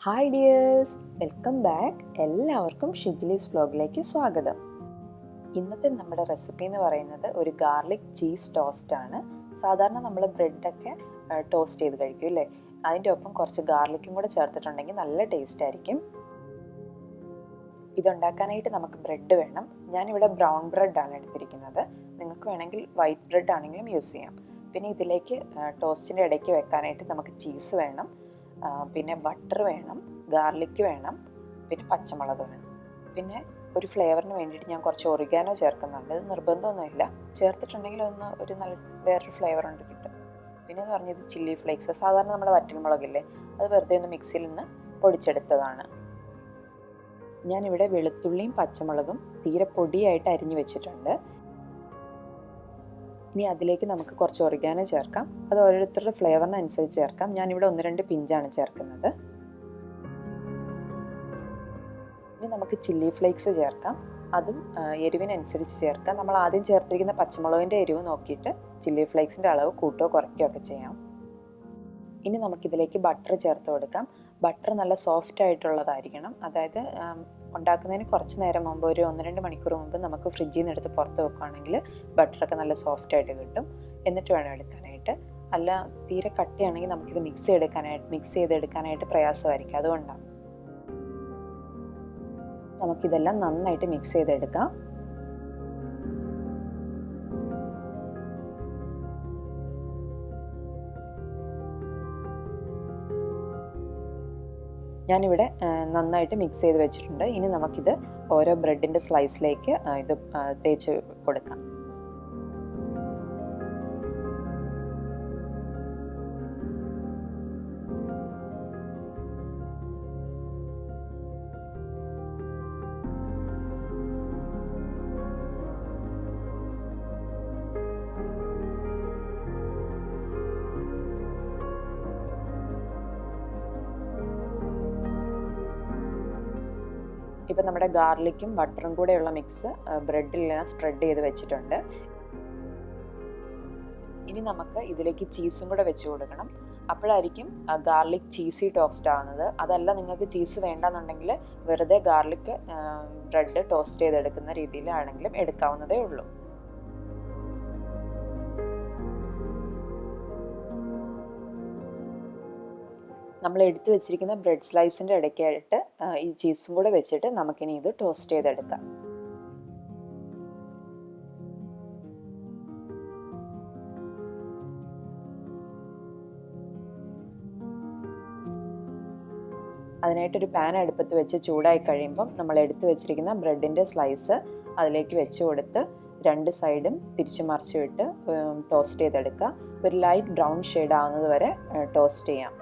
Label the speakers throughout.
Speaker 1: Hi dears, welcome back. എല്ലാവർക്കും ഷിജ്ലീസ് വ്ലോഗിലേക്ക് സ്വാഗതം. ഇന്നത്തെ നമ്മുടെ റെസിപ്പി എന്ന് പറയുന്നത് ഒരു ഗാർലിക് ചീസ് ടോസ്റ്റ് ആണ്. സാധാരണ നമ്മൾ ബ്രെഡൊക്കെ ടോസ്റ്റ് ചെയ്ത് കഴിക്കും അല്ലേ? അതിൻ്റെ ഒപ്പം കുറച്ച് ഗാർലിക്കും കൂടെ ചേർത്തിട്ടുണ്ടെങ്കിൽ നല്ല ടേസ്റ്റ് ആയിരിക്കും. ഇതുണ്ടാക്കാനായിട്ട് നമുക്ക് ബ്രെഡ് വേണം. ഞാനിവിടെ ബ്രൗൺ ബ്രെഡാണ് എടുത്തിരിക്കുന്നത്. നിങ്ങൾക്ക് വേണമെങ്കിൽ വൈറ്റ് ബ്രെഡ് ആണെങ്കിലും യൂസ് ചെയ്യാം. പിന്നെ ഇതിലേക്ക് ടോസ്റ്റിൻ്റെ ഇടയ്ക്ക് വെക്കാനായിട്ട് നമുക്ക് ചീസ് വേണം, പിന്നെ ബട്ടർ വേണം, ഗാർലിക്ക് വേണം, പിന്നെ പച്ചമുളക് വേണം. പിന്നെ ഒരു ഫ്ലേവറിന് വേണ്ടിയിട്ട് ഞാൻ കുറച്ച് ഒറിഗാനോ ചേർക്കുന്നുണ്ട്. ഇത് നിർബന്ധമൊന്നുമില്ല, ചേർത്തിട്ടുണ്ടെങ്കിൽ ഒരു നല്ല വേറൊരു ഫ്ലേവർ ഉണ്ട് കിട്ടും. പിന്നെ എന്ന് പറഞ്ഞത് ചില്ലി ഫ്ലേക്സ്, സാധാരണ നമ്മുടെ വറ്റൽമുളകില്ലേ, അത് വെറുതെ ഒന്ന് മിക്സിയിൽ നിന്ന് പൊടിച്ചെടുത്തതാണ്. ഞാനിവിടെ വെളുത്തുള്ളിയും പച്ചമുളകും തീരെ പൊടിയായിട്ട് അരിഞ്ഞു വെച്ചിട്ടുണ്ട്. ഇനി അതിലേക്ക് നമുക്ക് കുറച്ച് ഒറിഗാനോ ചേർക്കാം. അത് ഓരോരുത്തരുടെ ഫ്ലേവറിനനുസരിച്ച് ചേർക്കാം. ഞാനിവിടെ 1-2 പിഞ്ചാണ് ചേർക്കുന്നത്. ഇനി നമുക്ക് ചില്ലി ഫ്ലേക്സ് ചേർക്കാം. അതും എരിവിനനുസരിച്ച് ചേർക്കാം. നമ്മൾ ആദ്യം ചേർത്തിരിക്കുന്ന പച്ചമുളകിൻ്റെ എരിവ് നോക്കിയിട്ട് ചില്ലി ഫ്ലേക്സിൻ്റെ അളവ് കൂട്ടുകയോ കുറയ്ക്കുകയോ ഒക്കെ ചെയ്യാം. ഇനി നമുക്കിതിലേക്ക് ബട്ടർ ചേർത്ത് കൊടുക്കാം. ബട്ടർ നല്ല സോഫ്റ്റ് ആയിട്ടുള്ളതായിരിക്കണം. അതായത് ഉണ്ടാക്കുന്നതിന് കുറച്ച് നേരം മുമ്പ്, ഒരു 1-2 മണിക്കൂർ മുമ്പ് നമുക്ക് ഫ്രിഡ്ജിൽ നിന്ന് എടുത്ത് പുറത്ത് വെക്കുകയാണെങ്കിൽ ബട്ടറൊക്കെ നല്ല സോഫ്റ്റ് ആയിട്ട് കിട്ടും. എന്നിട്ട് വേണം എടുക്കാനായിട്ട്. അല്ല തീരെ കട്ടിയാണെങ്കിൽ നമുക്കിത് മിക്സ് ചെയ്തെടുക്കാനായിട്ട് പ്രയാസമായിരിക്കും. അതുകൊണ്ടാണ്. നമുക്കിതെല്ലാം നന്നായിട്ട് മിക്സ് ചെയ്തെടുക്കാം. ഞാനിവിടെ നന്നായിട്ട് മിക്സ് ചെയ്ത് വെച്ചിട്ടുണ്ട്. ഇനി നമുക്കിത് ഓരോ ബ്രെഡിൻ്റെ സ്ലൈസിലേക്ക് ഇത് തേച്ച് കൊടുക്കാം. ഇപ്പം നമ്മുടെ ഗാർലിക്കും ബട്ടറും കൂടെയുള്ള മിക്സ് ബ്രെഡിലെല്ലാം സ്പ്രെഡ് ചെയ്ത് വെച്ചിട്ടുണ്ട്. ഇനി നമുക്ക് ഇതിലേക്ക് ചീസും കൂടെ വെച്ച് കൊടുക്കണം. അപ്പോഴായിരിക്കും ഗാർലിക് ചീസി ടോസ്റ്റ് ആവുന്നത്. അതല്ല നിങ്ങൾക്ക് ചീസ് വേണ്ടെന്നുണ്ടെങ്കിൽ വെറുതെ ഗാർലിക് ബ്രെഡ് ടോസ്റ്റ് ചെയ്തെടുക്കുന്ന രീതിയിലാണെങ്കിലും എടുക്കാവുന്നതേ ഉള്ളൂ. നമ്മൾ എടുത്തു വെച്ചിരിക്കുന്ന ബ്രെഡ് സ്ലൈസിൻ്റെ ഇടയ്ക്കായിട്ട് ഈ ചീസും കൂടെ വെച്ചിട്ട് നമുക്കിനി ഇത് ടോസ്റ്റ് ചെയ്തെടുക്കാം. അതിനായിട്ടൊരു പാൻ അടുപ്പത്ത് വെച്ച് ചൂടായി കഴിയുമ്പം നമ്മൾ എടുത്തു വെച്ചിരിക്കുന്ന ബ്രെഡിൻ്റെ സ്ലൈസ് അതിലേക്ക് വെച്ച് കൊടുത്ത് 2 സൈഡും തിരിച്ചു മറിച്ചു വിട്ട് ടോസ്റ്റ് ചെയ്തെടുക്കുക. ഒരു ലൈറ്റ് ബ്രൗൺ ഷെയ്ഡ് ആവുന്നത് വരെ ടോസ്റ്റ് ചെയ്യാം.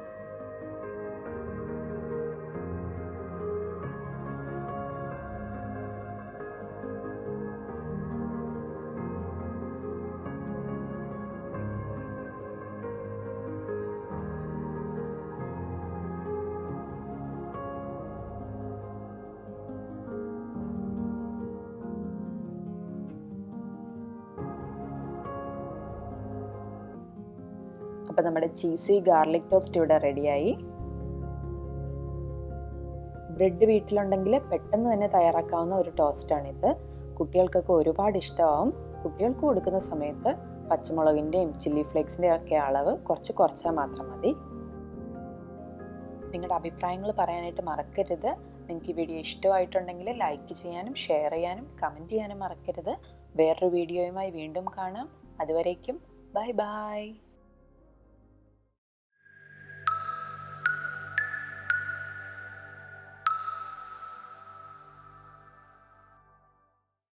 Speaker 1: അപ്പോൾ നമ്മുടെ ചീസി ഗാർലിക് ടോസ്റ്റ് ഇവിടെ റെഡിയായി. ബ്രെഡ് വീട്ടിലുണ്ടെങ്കിൽ പെട്ടെന്ന് തന്നെ തയ്യാറാക്കാവുന്ന ഒരു ടോസ്റ്റാണിത്. കുട്ടികൾക്കൊക്കെ ഒരുപാട് ഇഷ്ടമാവും. കുട്ടികൾക്ക് കൊടുക്കുന്ന സമയത്ത് പച്ചമുളകിൻ്റെയും ചില്ലി ഫ്ലേക്സിൻ്റെയും ഒക്കെ അളവ് കുറച്ചാൽ മാത്രം മതി. നിങ്ങളുടെ അഭിപ്രായങ്ങൾ പറയാനായിട്ട് മറക്കരുത്. നിങ്ങൾക്ക് ഈ വീഡിയോ ഇഷ്ടമായിട്ടുണ്ടെങ്കിൽ ലൈക്ക് ചെയ്യാനും ഷെയർ ചെയ്യാനും കമൻറ്റ് ചെയ്യാനും മറക്കരുത്. വേറൊരു വീഡിയോയുമായി വീണ്ടും കാണാം. അതുവരേക്കും ബൈ ബൈ.